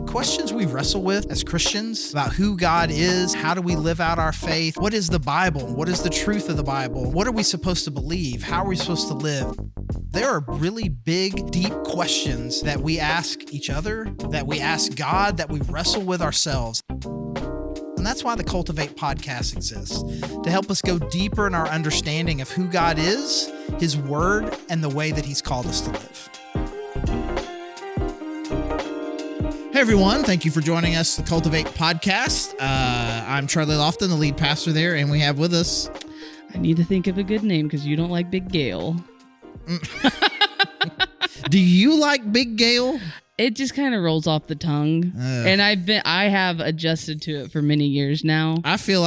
questions we wrestle with as Christians about who God is, how do we live out our faith, what is the Bible, what is the truth of the Bible, what are we supposed to believe, how are we supposed to live. There are really big, deep questions that we ask each other, that we ask God, that we wrestle with ourselves. And that's why the Cultivate podcast exists, to help us go deeper in our understanding of who God is, His Word, and the way that He's called us to live. Hey everyone, thank you for joining us, the Cultivate podcast. I'm Charlie Loften, the lead pastor there, and we have with us... I need to think of a good name because you don't like Big Gail. Do you like Big Gail? It just kind of rolls off the tongue, and I have adjusted to it for many years now. I feel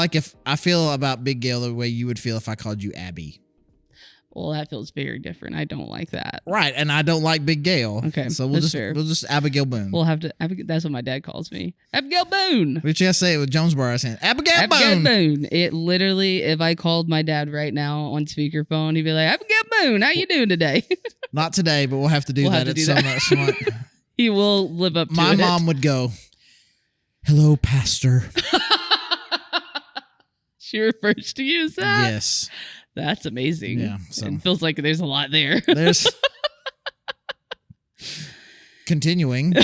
about Big Gail the way you would feel if I called you Abby. Well, that feels very different. I don't like that. Right, and I don't like Big Gail. Okay, so we'll just Abigail Boone. We'll have to. That's what my dad calls me, Abigail Boone. But you gotta say it with Jonesboro saying Abigail Boone. It literally, if I called my dad right now on speakerphone, he'd be like, Abigail Boone, how you doing today? Not today, but we'll have to do that at some point. He will live up to it. My mom would go, "Hello, Pastor." She refers to you as that? Yes. That's amazing. Yeah. So. It feels like there's a lot there. There's continuing.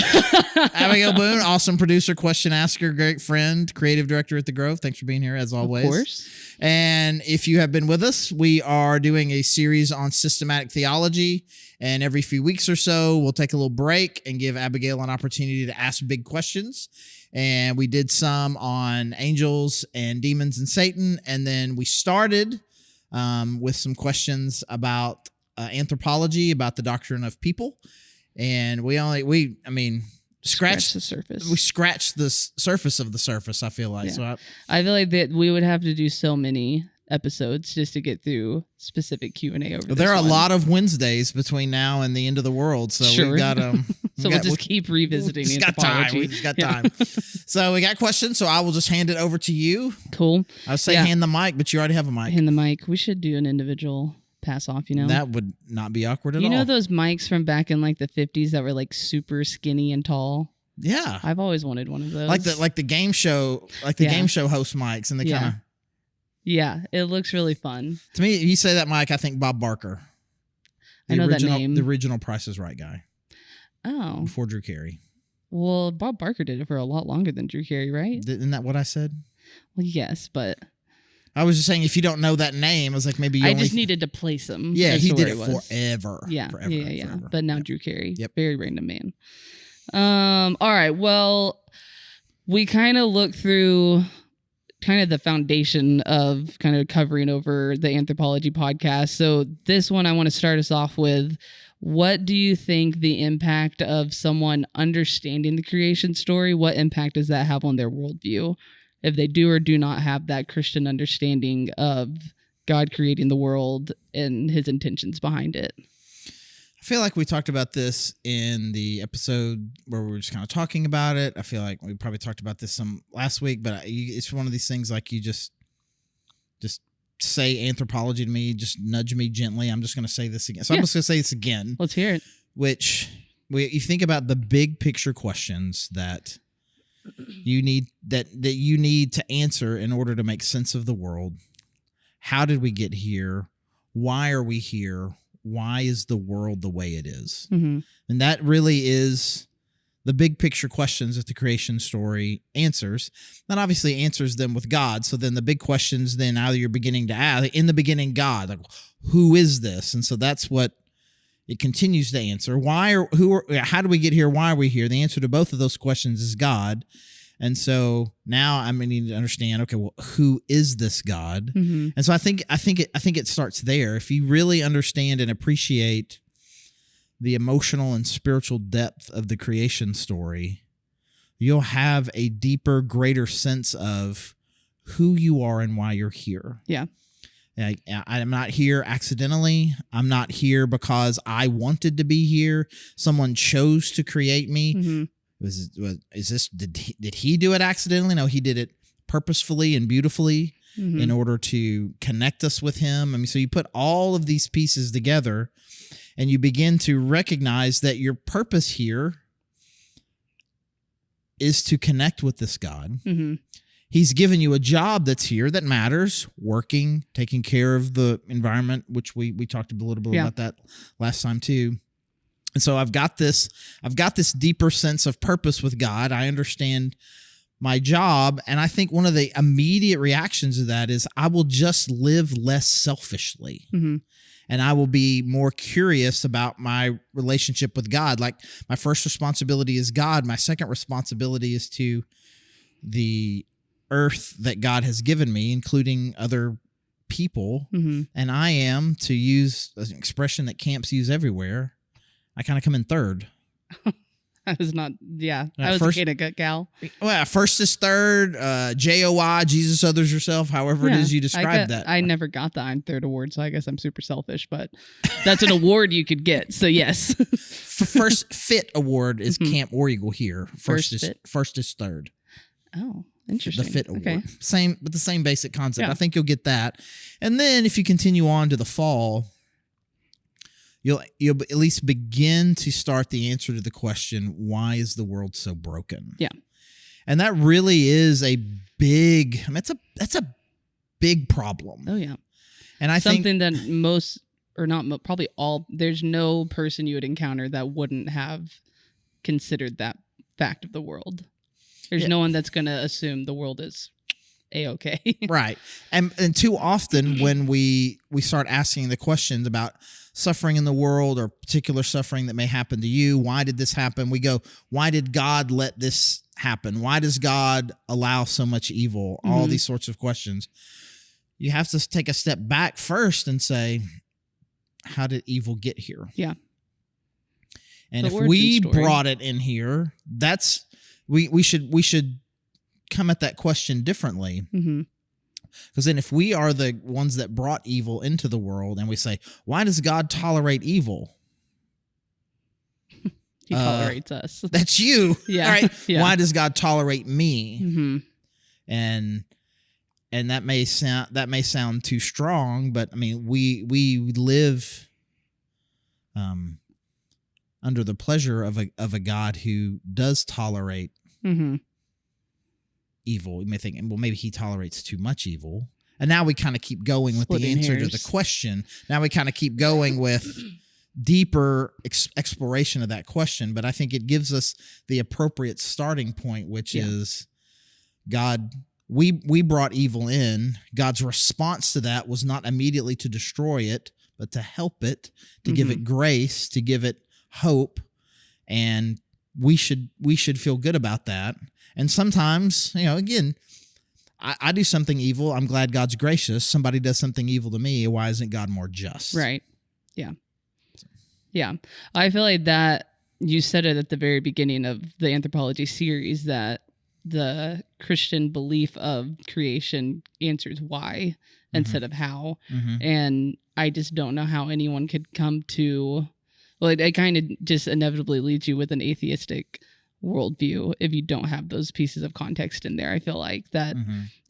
Abigail Boone, awesome producer, question asker, great friend, creative director at The Grove. Thanks for being here as always. Of course. And if you have been with us, we are doing a series on systematic theology. And every few weeks or so, we'll take a little break and give Abigail an opportunity to ask big questions. And we did some on angels and demons and Satan. And then we started with some questions about anthropology, about the doctrine of people. And we scratched the surface. We scratched the surface of the surface, I feel like. Yeah. So I feel like that we would have to do so many episodes just to get through specific Q&A over there are a lot of Wednesdays between now and the end of the world, so sure. we've got we'll just keep revisiting anthropology. We just got time. So we got questions, so I will just hand it over to you. Cool. I would say hand the mic, but you already have a mic. Hand the mic. We should do an individual pass off, That would not be awkward at all. You know those mics from back in like the 50s that were like super skinny and tall? Yeah. I've always wanted one of those. Like the game show, game show host mics, and they kind of... Yeah, it looks really fun. To me, you say that, Mike, I think Bob Barker. I know that name. The original Price is Right guy. Oh. Before Drew Carey. Well, Bob Barker did it for a lot longer than Drew Carey, right? Isn't that what I said? Well, yes, but... I was just saying, if you don't know that name, I was like, maybe you just needed to place him. Yeah, he did it forever. Yeah, forever. But now Drew Carey. Yep. Very random man. All right, well, we kind of looked through... kind of the foundation of kind of covering over the Anthropology podcast. So this one, I want to start us off with, what do you think the impact of someone understanding the creation story, what impact does that have on their worldview? If they do or do not have that Christian understanding of God creating the world and his intentions behind it. I feel like we talked about this in the episode where we were just kind of talking about it. I feel like we probably talked about this some last week, but it's one of these things like you just say anthropology to me, just nudge me gently. I'm just going to say this again. So I'm just going to say this again. Let's hear it. You think about the big picture questions that you need to answer in order to make sense of the world. How did we get here? Why are we here? Why is the world the way it is? Mm-hmm. And that really is the big picture questions that the creation story answers. That obviously answers them with God. So then the big questions then now you're beginning to ask, in the beginning, God, like, who is this? And so that's what it continues to answer. How do we get here? Why are we here? The answer to both of those questions is God. And so now I'm going to need to understand, okay, well, who is this God? Mm-hmm. And so I think it starts there. If you really understand and appreciate the emotional and spiritual depth of the creation story, you'll have a deeper, greater sense of who you are and why you're here. Yeah. I'm not here accidentally. I'm not here because I wanted to be here. Someone chose to create me. Mm-hmm. Did he do it accidentally? No, he did it purposefully and beautifully in order to connect us with him. I mean, so you put all of these pieces together and you begin to recognize that your purpose here is to connect with this God. Mm-hmm. He's given you a job that's here that matters, working, taking care of the environment, which we talked a little bit about that last time too. And so I've got this deeper sense of purpose with God. I understand my job. And I think one of the immediate reactions to that is I will just live less selfishly. Mm-hmm. And I will be more curious about my relationship with God. Like, my first responsibility is God. My second responsibility is to the earth that God has given me, including other people. Mm-hmm. And I am, to use an expression that camps use everywhere, I kind of come in third. I was not, I was first, a good gal. Well, first is third, JOI, Jesus, others, yourself, however it is you describe that. I never got the I'm third award, so I guess I'm super selfish, but that's an award you could get, so yes. First fit award is Camp War Eagle here. First is third. Oh, interesting. The fit award. Okay. But the same basic concept. Yeah. I think you'll get that. And then if you continue on to the fall, you'll at least begin to start the answer to the question, why is the world so broken? Yeah. And that really is a big, that's a big problem. Oh yeah. And I think something that most, or not probably all, there's no person you would encounter that wouldn't have considered that fact of the world. There's no one that's going to assume the world is A-okay. Right. And too often when we start asking the questions about suffering in the world or particular suffering that may happen to you, why did this happen? We go, why did God let this happen? Why does God allow so much evil? All these sorts of questions. You have to take a step back first and say, how did evil get here? Yeah. And if we brought it in here, that's we should come at that question differently. Mm-hmm. Because then if we are the ones that brought evil into the world and we say, why does God tolerate evil? He tolerates us. That's you. Yeah. All right. Yeah. Why does God tolerate me? Mm-hmm. And that may sound too strong, but I mean, we live under the pleasure of a God who does tolerate evil. You may think, well, maybe he tolerates too much evil. And now we kind of keep going with the answer to the question. Now we kind of keep going with deeper exploration of that question. But I think it gives us the appropriate starting point, which is God, we brought evil in. God's response to that was not immediately to destroy it, but to help it, to give it grace, to give it hope. And we should feel good about that. And sometimes, again, I do something evil. I'm glad God's gracious. Somebody does something evil to me. Why isn't God more just? Right. Yeah. Yeah. I feel like that you said it at the very beginning of the Anthropology series, that the Christian belief of creation answers why instead of how. And I just don't know how anyone could come to, well, it kind of just inevitably leads you with an atheistic worldview if you don't have those pieces of context in there. I feel like that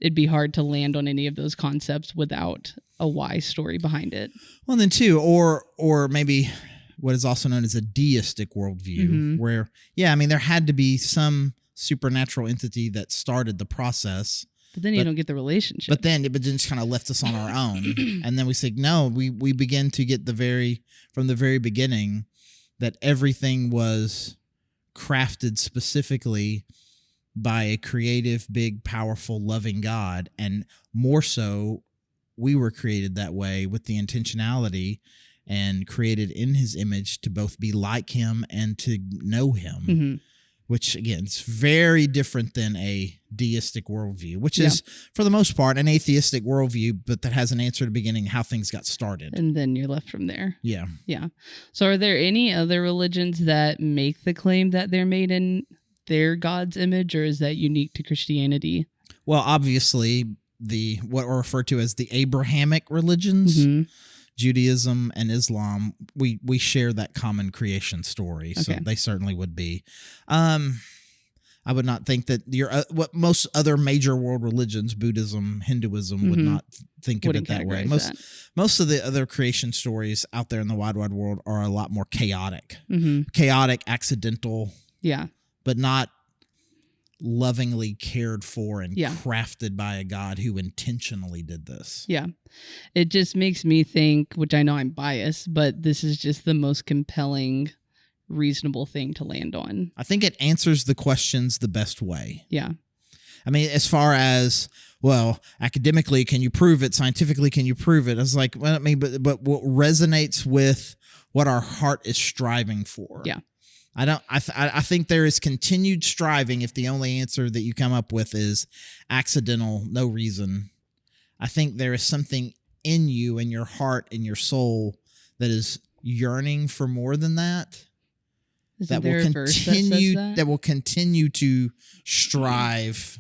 it'd be hard to land on any of those concepts without a why story behind it. Well, and then too, or maybe what is also known as a deistic worldview, where, there had to be some supernatural entity that started the process. But then you don't get the relationship. But then it just kind of left us on our own. And then we say, no, we begin to get from the very beginning that everything was crafted specifically by a creative, big, powerful, loving God. And more so, we were created that way with the intentionality and created in his image to both be like him and to know him, which, again, is very different than a deistic worldview, which is, for the most part, an atheistic worldview, but that has an answer to the beginning, how things got started. And then you're left from there. Yeah. Yeah. So are there any other religions that make the claim that they're made in their God's image, or is that unique to Christianity? Well, obviously, what are referred to as the Abrahamic religions, Judaism and Islam, we share that common creation story, so they certainly would be. I would not think that what most other major world religions, Buddhism, Hinduism, would not think of it that way. Most of the other creation stories out there in the wide world are a lot more chaotic, accidental, but not lovingly cared for and Yeah. crafted by a God who intentionally did this. Yeah. It just makes me think, which I know I'm biased, but this is just the most compelling, reasonable thing to land on. I think it answers the questions the best way. Yeah. I mean, as far as, well, academically, can you prove it? Scientifically, can you prove it? I was like, well, I mean, but what resonates with what our heart is striving for. Yeah. I think there is continued striving if the only answer that you come up with is accidental, no reason. I think there is something in you, in your heart, in your soul that is yearning for more than that. Isn't there a verse that says that? That will continue to strive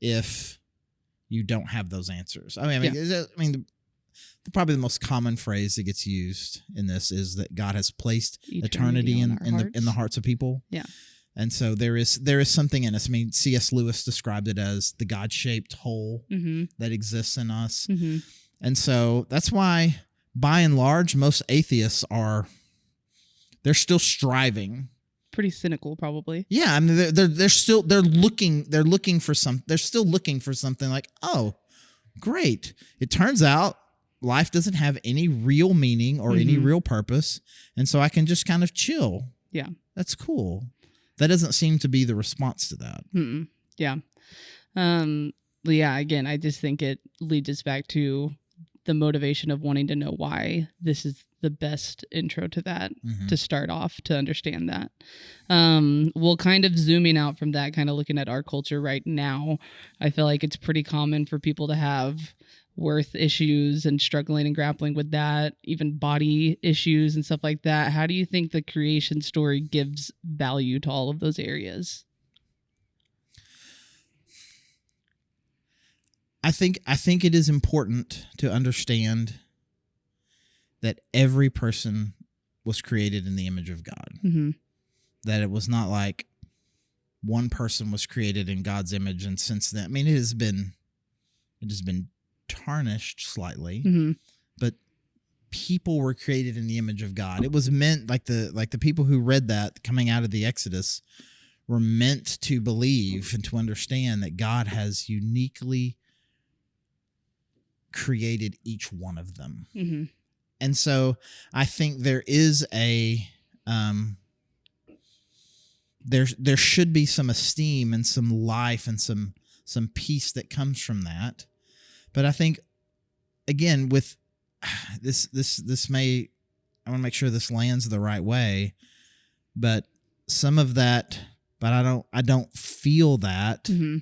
if you don't have those answers. Probably the most common phrase that gets used in this is that God has placed eternity in the hearts of people. Yeah. And so there is something in us. I mean, C.S. Lewis described it as the God-shaped hole that exists in us. Mm-hmm. And so that's why, by and large, most atheists they're still striving. Pretty cynical, probably. Yeah, I mean, they're still looking for something like, oh, great. It turns out life doesn't have any real meaning or any real purpose, and so I can just kind of chill. Yeah. That's cool. That doesn't seem to be the response to that. Mm-mm. Yeah. Yeah, again, I just think it leads us back to the motivation of wanting to know why. This is the best intro to that, to start off, to understand that. Well, kind of zooming out from that, kind of looking at our culture right now, I feel like it's pretty common for people to have worth issues and struggling and grappling with that, even body issues and stuff like that. How do you think the creation story gives value to all of those areas? I think it is important to understand that every person was created in the image of God. Mm-hmm. That it was not like one person was created in God's image, and since then, I mean, it has been tarnished slightly, but people were created in the image of God. It was meant like the people who read that coming out of the Exodus were meant to believe and to understand that God has uniquely created each one of them. Mm-hmm. And so I think there is there should be some esteem and some life and some peace that comes from that. But I think, again, with this I want to make sure this lands the right way, but some of that, but I don't feel that. Mm-hmm.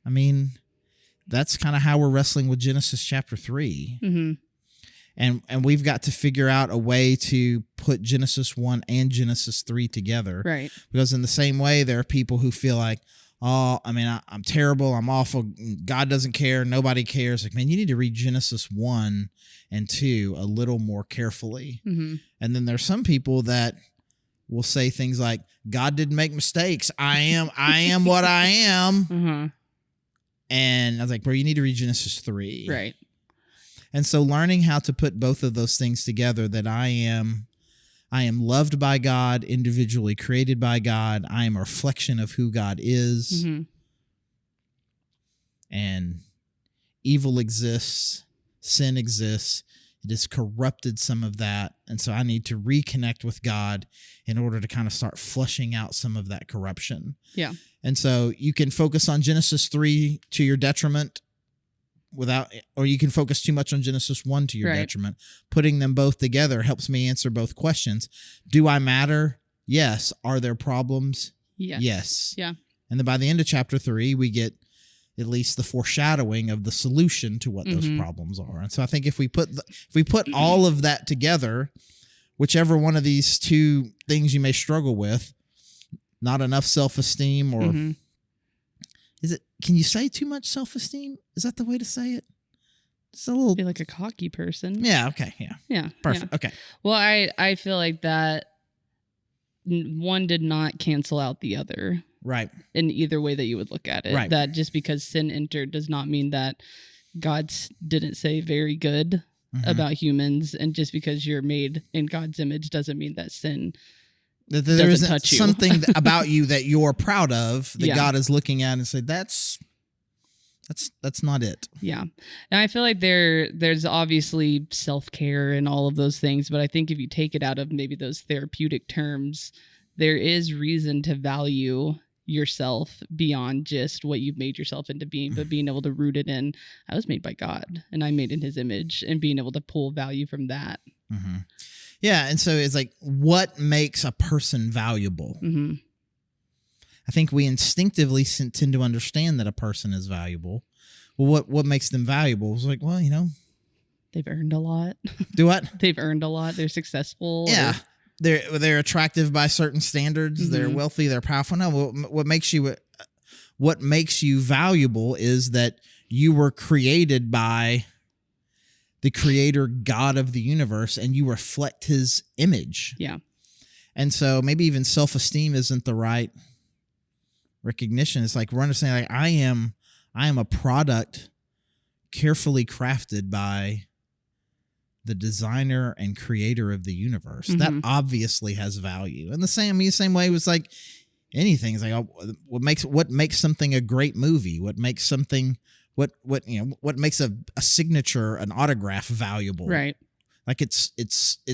I mean, that's kind of how we're wrestling with Genesis chapter 3. Mm-hmm. And we've got to figure out a way to put Genesis 1 and Genesis 3 together. Right. Because in the same way, there are people who feel like, oh, I mean, I'm terrible, I'm awful, God doesn't care, nobody cares. Like, man, you need to read Genesis 1 and 2 a little more carefully. Mm-hmm. And then there's some people that will say things like, God didn't make mistakes. I am what I am. Mm-hmm. And I was like, bro, you need to read Genesis 3. Right. And so learning how to put both of those things together, that I am loved by God, individually created by God. I am a reflection of who God is. Mm-hmm. And evil exists, sin exists. It has corrupted some of that. And so I need to reconnect with God in order to kind of start flushing out some of that corruption. Yeah. And so you can focus on Genesis 3 to your detriment or you can focus too much on Genesis 1 to your detriment. Putting them both together helps me answer both questions. Do I matter? Yes. Are there problems? Yes. Yeah. And then by the end of chapter 3, we get at least the foreshadowing of the solution to what those problems are. And so I think if we put all of that together, whichever one of these two things you may struggle with, not enough self-esteem or can you say too much self-esteem? Is that the way to say it? It's a little... Be like a cocky person. Yeah, okay, yeah. Yeah. Perfect, yeah. okay. Well, I feel like that one did not cancel out the other. Right. In either way that you would look at it. Right. That just because sin entered does not mean that God didn't say very good about humans. And just because you're made in God's image doesn't mean that sin That there doesn't isn't touch you. something about you that you're proud of that Yeah. God is looking at and say, that's not it. Yeah. And I feel like there's obviously self-care and all of those things, but I think if you take it out of maybe those therapeutic terms, there is reason to value yourself beyond just what you've made yourself into being, but being able to root it in, I was made by God and I'm made in his image, and being able to pull value from that. Mm-hmm. Yeah. And so it's like, what makes a person valuable? Mm-hmm. I think we instinctively tend to understand that a person is valuable. Well, what makes them valuable? It's like, well, They've earned a lot. do what? They've earned a lot. They're successful. Yeah. They're attractive by certain standards. Mm-hmm. They're wealthy. They're powerful. No, what makes you valuable is that you were created by the creator God of the universe, and you reflect his image. Yeah. And so maybe even self-esteem isn't the right recognition. It's like we're understanding, like, I am a product carefully crafted by the designer and creator of the universe. Mm-hmm. That obviously has value. And the same way was like anything. It's like, what makes something a great movie? What makes something what makes a signature, an autograph valuable? Right. Like its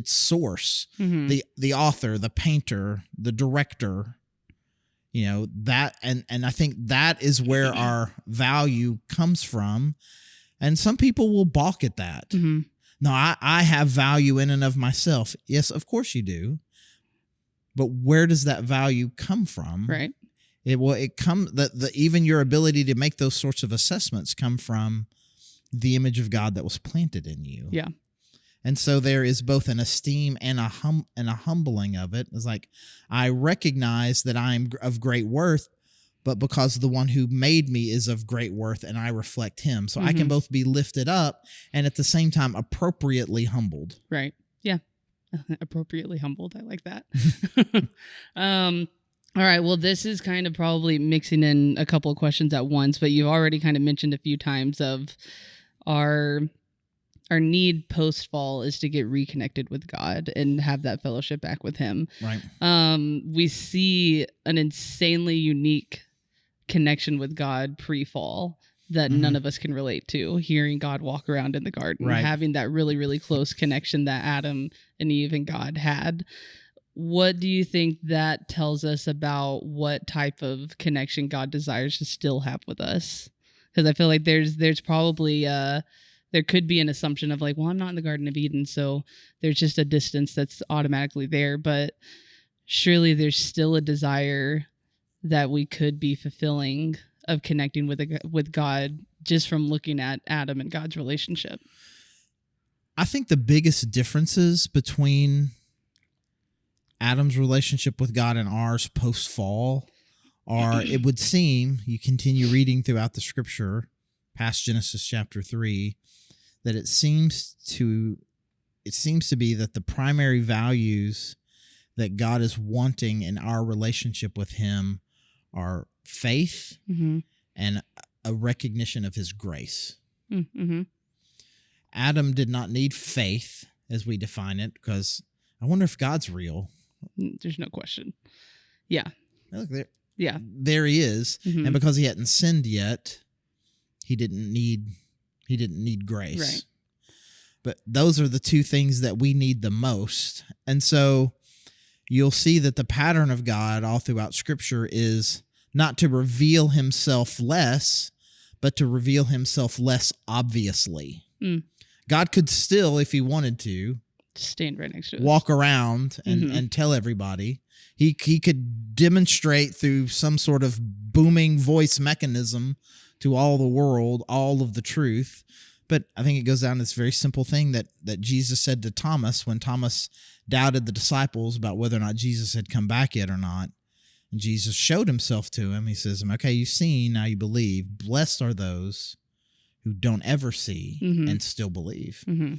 source, mm-hmm. the author, the painter, the director. That, and I think that is where our value comes from. And some people will balk at that. Mm-hmm. No, I have value in and of myself. Yes, of course you do. But where does that value come from? Right. It comes that even your ability to make those sorts of assessments come from the image of God that was planted in you. Yeah. And so there is both an esteem and a humbling of it. It's like, I recognize that I'm of great worth, but because the one who made me is of great worth and I reflect him. So mm-hmm. I can both be lifted up and at the same time appropriately humbled. Right. Yeah. Appropriately humbled. I like that. All right. Well, this is kind of probably mixing in a couple of questions at once, but you've already kind of mentioned a few times of our need post-fall is to get reconnected with God and have that fellowship back with him. Right. We see an insanely unique connection with God pre-fall that mm-hmm. none of us can relate to, hearing God walk around in the garden, right. having that really, really close connection that Adam and Eve and God had. What do you think that tells us about what type of connection God desires to still have with us? Because I feel like there's probably there could be an assumption of like, well, I'm not in the Garden of Eden, so there's just a distance that's automatically there. But surely there's still a desire that we could be fulfilling of connecting with God just from looking at Adam and God's relationship. I think the biggest differences between Adam's relationship with God and ours post-fall are, it would seem, you continue reading throughout the scripture, past Genesis chapter 3, that it seems to be that the primary values that God is wanting in our relationship with him are faith mm-hmm. and a recognition of his grace. Mm-hmm. Adam did not need faith as we define it, because I wonder if God's real. There's no question. Yeah. Look there. Yeah. There he is. Mm-hmm. And because he hadn't sinned yet, he didn't need grace. Right. But those are the two things that we need the most. And so you'll see that the pattern of God all throughout Scripture is not to reveal himself less, but to reveal himself less obviously. Mm. God could still, if he wanted to, stand right next to us, walk around and, mm-hmm. and tell everybody. He could demonstrate through some sort of booming voice mechanism to all the world all of the truth. But I think it goes down to this very simple thing that Jesus said to Thomas when Thomas doubted the disciples about whether or not Jesus had come back yet or not. And Jesus showed himself to him. He says, okay, you've seen, now you believe. Blessed are those who don't ever see mm-hmm. and still believe. Mm-hmm.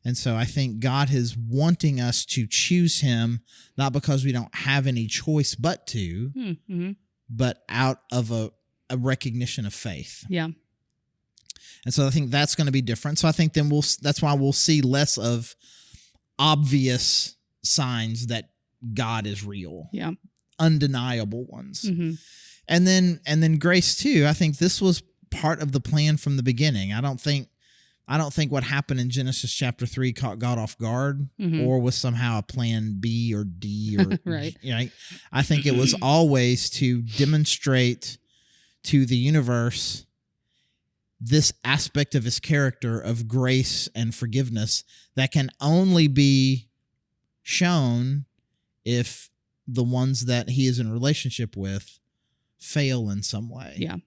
And so I think God is wanting us to choose him, not because we don't have any choice but to, mm-hmm. but out of a recognition of faith. Yeah. And so I think that's going to be different. So I think then that's why we'll see less of obvious signs that God is real. Yeah. Undeniable ones. Mm-hmm. And then grace too. I think this was part of the plan from the beginning. I don't think what happened in Genesis chapter 3 caught God off guard or was somehow a plan B or D or right. Right. I think it was always to demonstrate to the universe this aspect of his character of grace and forgiveness that can only be shown if the ones that he is in relationship with fail in some way. Yeah.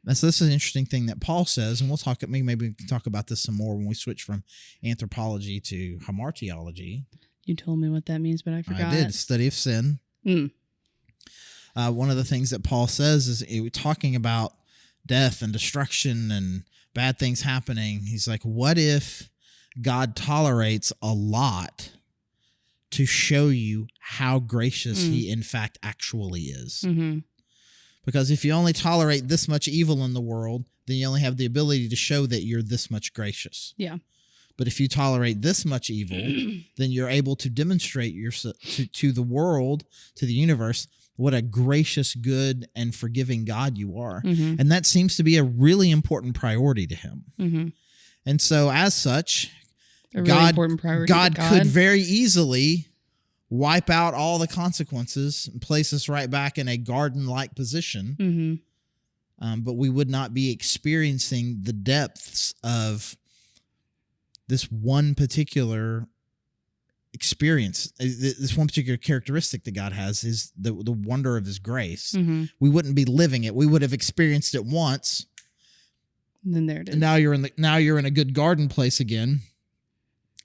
And so this is an interesting thing that Paul says, and maybe we can talk about this some more when we switch from anthropology to hamartiology. You told me what that means, but I forgot. I did. Study of sin. One of the things that Paul says is talking about death and destruction and bad things happening. He's like, what if God tolerates a lot to show you how gracious he in fact actually is? Mm-hmm. Because if you only tolerate this much evil in the world, then you only have the ability to show that you're this much gracious. Yeah. But if you tolerate this much evil, then you're able to demonstrate to the world, to the universe, what a gracious, good, and forgiving God you are. Mm-hmm. And that seems to be a really important priority to him. Mm-hmm. And so as such, a really important priority God could very easily wipe out all the consequences and place us right back in a garden-like position. Mm-hmm. But we would not be experiencing the depths of this one particular experience. This one particular characteristic that God has is the wonder of his grace. Mm-hmm. We wouldn't be living it. We would have experienced it once. And then there it is. And now you're in a good garden place again.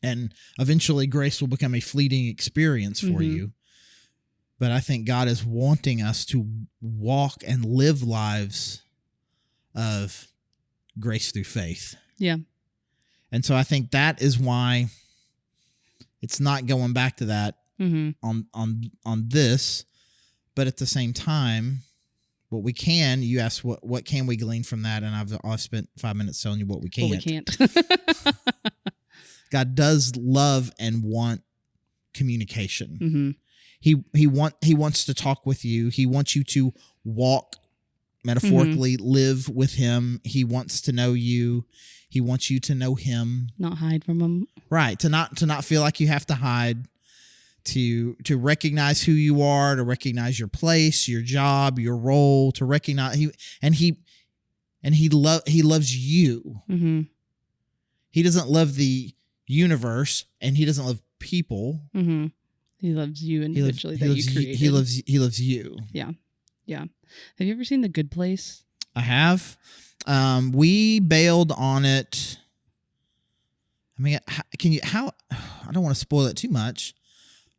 And eventually grace will become a fleeting experience for you. But I think God is wanting us to walk and live lives of grace through faith. Yeah. And so I think that is why it's not going back to that on this. But at the same time, what we can, you asked what can we glean from that? And I've spent 5 minutes telling you what we can't. Well, we can't. God does love and want communication. Mm-hmm. He wants to talk with you. He wants you to walk, metaphorically, live with him. He wants to know you. He wants you to know him. Not hide from him. Right. To not feel like you have to hide. To recognize who you are, to recognize your place, your job, your role, to recognize he loves you. Mm-hmm. He doesn't love the universe, and he doesn't love people. Mm-hmm. He loves you individually. He loves you. Yeah. Yeah. Have you ever seen The Good Place? I have. We bailed on it. I mean, I don't want to spoil it too much.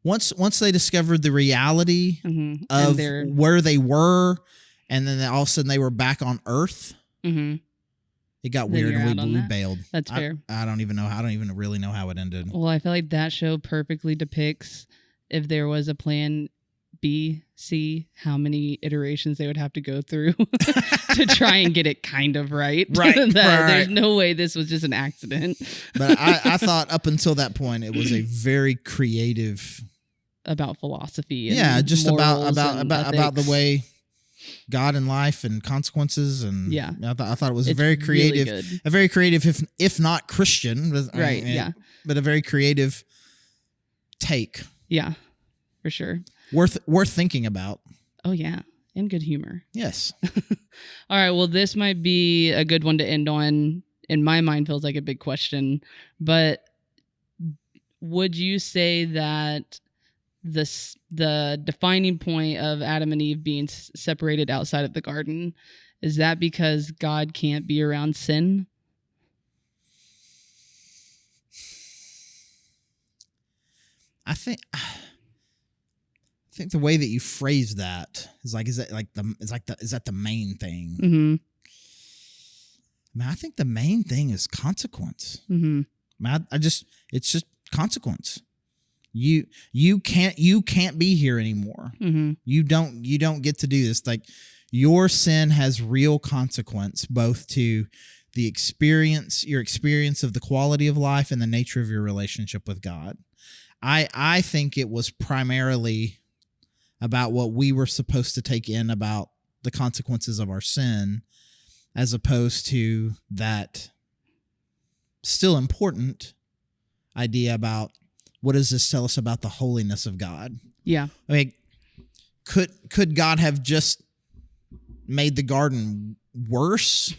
Once they discovered the reality of where they were, and then all of a sudden they were back on Earth. Mm-hmm. It got weird, and we bailed. That's fair. I don't even know. I don't even really know how it ended. Well, I feel like that show perfectly depicts if there was a plan B, C, how many iterations they would have to go through to try and get it kind of right. Right. There's no way this was just an accident. But I thought up until that point it was a very creative about philosophy. And just about ethics. the way God and life and consequences, and I thought it was very creative, really a very creative, if not Christian, right? But a very creative take. Yeah, for sure. Worth thinking about. Oh yeah, and good humor. Yes. All right. Well, this might be a good one to end on. In my mind, feels like a big question, but would you say that the defining point of Adam and Eve being separated outside of the garden, is that because God can't be around sin? I think the way that you phrase that is like, is that the main thing? Mm-hmm. I mean, I think the main thing is consequence. Mm-hmm. It's just consequence. You can't be here anymore. Mm-hmm. You don't get to do this. Like, your sin has real consequence, both to your experience of the quality of life and the nature of your relationship with God. I think it was primarily about what we were supposed to take in about the consequences of our sin, as opposed to that still important idea about what does this tell us about the holiness of God? Yeah. I mean, could God have just made the garden worse?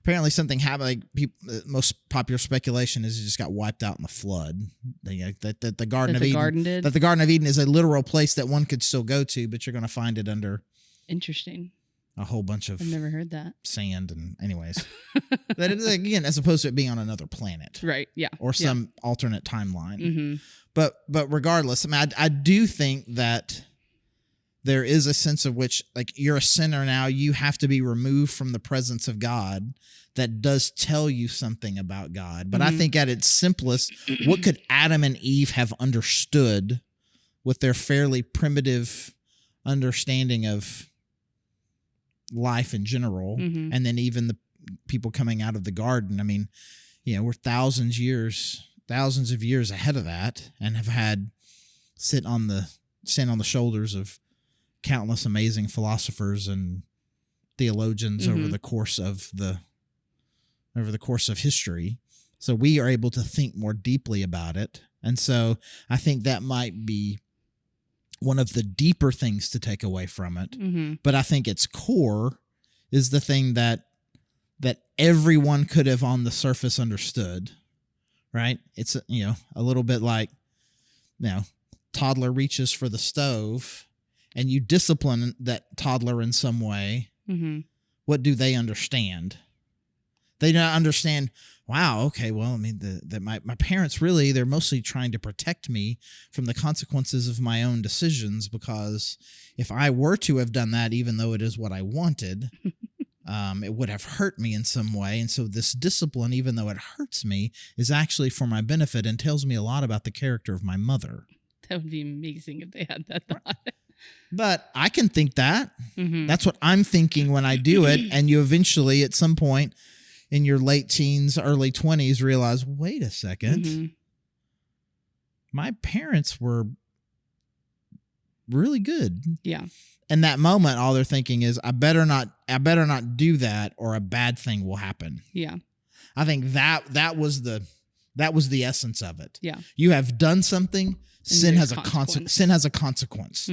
Apparently something happened. Like most popular speculation is it just got wiped out in the flood. That the Garden of Eden, that the Garden of Eden is a literal place that one could still go to, but you're going to find it under interesting a whole bunch of I've never heard that sand and anyways. That is, again, as opposed to it being on another planet, right? Yeah, or some alternate timeline. Mm-hmm. But regardless, I mean, I do think that there is a sense of which, like, you're a sinner now, you have to be removed from the presence of God. That does tell you something about God. But I think at its simplest, what could Adam and Eve have understood with their fairly primitive understanding of life in general, and then even the people coming out of the garden? I mean, we're thousands of years ahead of that, and have had sit on the shoulders of countless amazing philosophers and theologians over the course of history. So we are able to think more deeply about it. And so I think that might be one of the deeper things to take away from it. But I think its core is the thing that everyone could have on the surface understood, right? It's, a little bit like, toddler reaches for the stove and you discipline that toddler in some way. What do they understand? They don't understand, wow, okay, well, I mean, my parents really, they're mostly trying to protect me from the consequences of my own decisions, because if I were to have done that, even though it is what I wanted, it would have hurt me in some way. And so this discipline, even though it hurts me, is actually for my benefit and tells me a lot about the character of my mother. That would be amazing if they had that thought. But I can think that. That's what I'm thinking when I do it. And you eventually, at some point, in your late teens, early 20s, realize, wait a second, my parents were really good. Yeah. In that moment, all they're thinking is, I better not do that, or a bad thing will happen. Yeah. I think that was the essence of it. Yeah. You have done something, sin has a consequence.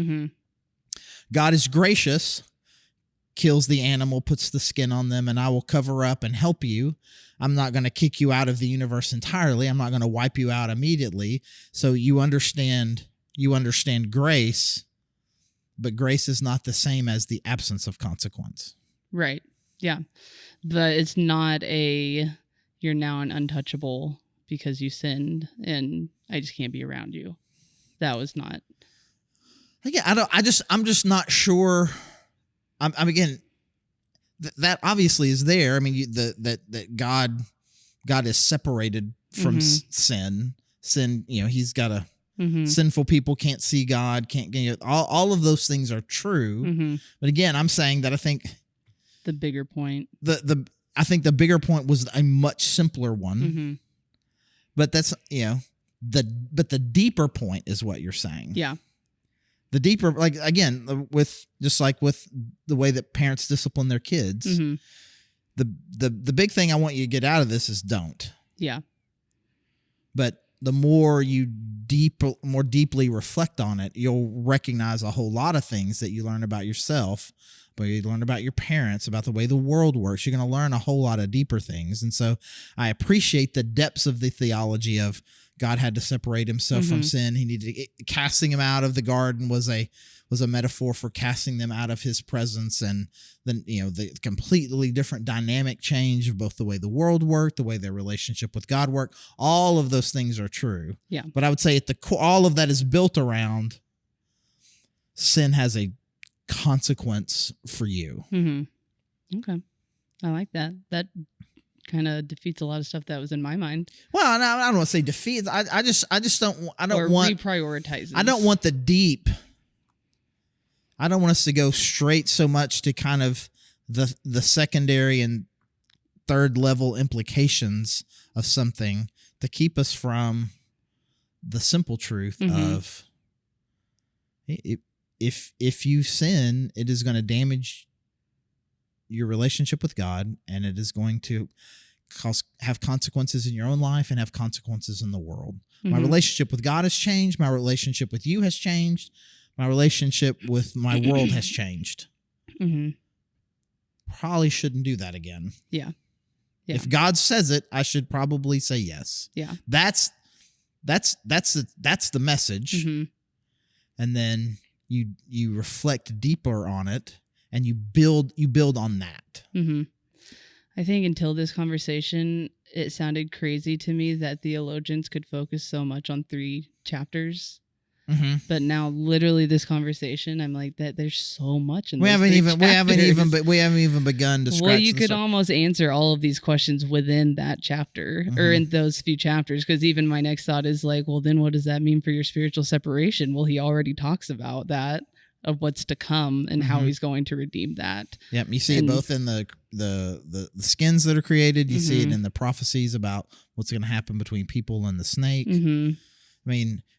God is gracious, kills the animal, puts the skin on them, and I will cover up and help you. I'm not going to kick you out of the universe entirely. I'm not going to wipe you out immediately. So you understand grace, but grace is not the same as the absence of consequence. Right. Yeah. But it's not you're now an untouchable because you sinned and I just can't be around you. That was not. Yeah, I'm just not sure. I'm again, that obviously is there. I mean, that God is separated from sin. Sin, he's got a sinful people can't see God, can't get all of those things are true. But again, I'm saying that I think the bigger point. I think the bigger point was a much simpler one. But that's the deeper point is what you're saying. Yeah. The deeper, like, again, with the way that parents discipline their kids, the big thing I want you to get out of this is don't. Yeah. But the more you more deeply reflect on it, you'll recognize a whole lot of things that you learn about yourself, but you learn about your parents, about the way the world works. You're going to learn a whole lot of deeper things. And so I appreciate the depths of the theology of God had to separate himself from sin. He needed casting him out of the garden was a metaphor for casting them out of his presence, and then the completely different dynamic change of both the way the world worked, the way their relationship with God worked. All of those things are true. Yeah. But I would say at the core, all of that is built around sin has a consequence for you. Okay, I like that. That kind of defeats a lot of stuff that was in my mind. Well, I don't want to say defeats. I just don't want reprioritizes. I don't want the deep. I don't want us to go straight so much to kind of the secondary and third level implications of something to keep us from the simple truth of if you sin, it is going to damage your relationship with God, and it is going to have consequences in your own life and have consequences in the world. My relationship with God has changed. My relationship with you has changed. My relationship with my world has changed. Probably shouldn't do that again. Yeah. If God says it, I should probably say yes. Yeah. That's the message. And then you reflect deeper on it, and you build on that. I think until this conversation, it sounded crazy to me that theologians could focus so much on 3 chapters. But now, literally, this conversation, I'm like, that there's so much in. We haven't even begun to scratch. Well, you could almost answer all of these questions within that chapter or in those few chapters. Because even my next thought is like, well, then what does that mean for your spiritual separation? Well, he already talks about that, of what's to come and how he's going to redeem that. Yep, you see it both in the skins that are created. You see it in the prophecies about what's going to happen between people and the snake.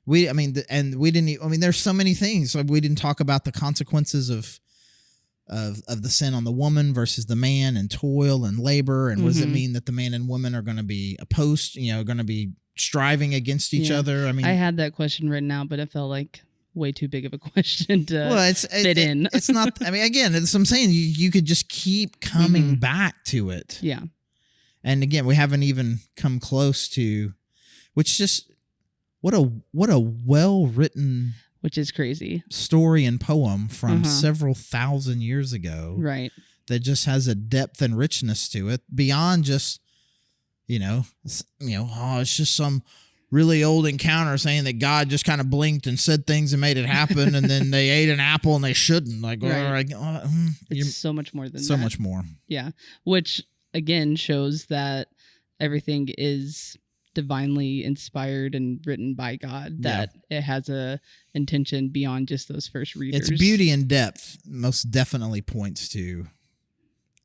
There's so many things. Like, we didn't talk about the consequences of the sin on the woman versus the man, and toil and labor, and what does it mean that the man and woman are going to be opposed? Going to be striving against each other. I had that question written out, but it felt like way too big of a question to fit in. It's not. Again, it's what I'm saying. You could just keep coming back to it. Yeah. And again, we haven't even come close to, which just what a well-written, which is crazy, story and poem from several thousand years ago. Right. That just has a depth and richness to it beyond just, it's just some really old encounter saying that God just kind of blinked and said things and made it happen, and then they ate an apple and they shouldn't. Like, right. It's so much more than that. So much more. Yeah. Which, again, shows that everything is divinely inspired and written by God, that it has a intention beyond just those first readers. Its beauty and depth most definitely points to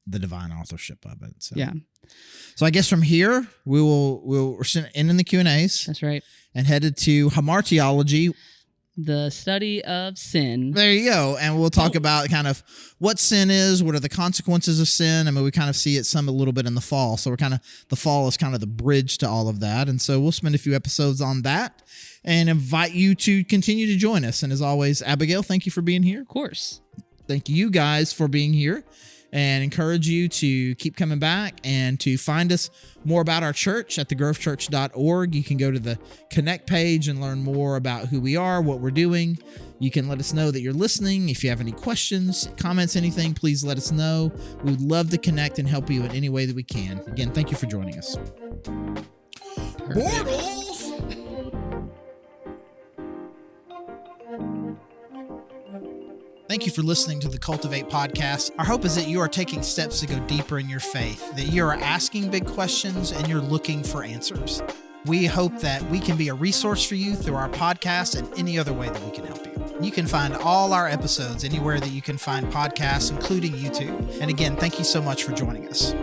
the divine authorship of it. So. Yeah. So I guess from here we're ending the Q&As. That's right. And headed to hamartiology, the study of sin. There you go. And we'll talk about kind of what sin is, what are the consequences of sin. We kind of see it a little bit in the fall. So the fall is kind of the bridge to all of that. And so we'll spend a few episodes on that and invite you to continue to join us. And as always, Abigail, thank you for being here. Of course. Thank you guys for being here. And encourage you to keep coming back, and to find us more about our church at thegrovechurch.org. You can go to the Connect page and learn more about who we are, what we're doing. You can let us know that you're listening. If you have any questions, comments, anything, please let us know. We would love to connect and help you in any way that we can. Again, thank you for joining us. Bortles! Thank you for listening to the Cultivate podcast. Our hope is that you are taking steps to go deeper in your faith, that you are asking big questions and you're looking for answers. We hope that we can be a resource for you through our podcast and any other way that we can help you. You can find all our episodes anywhere that you can find podcasts, including YouTube. And again, thank you so much for joining us.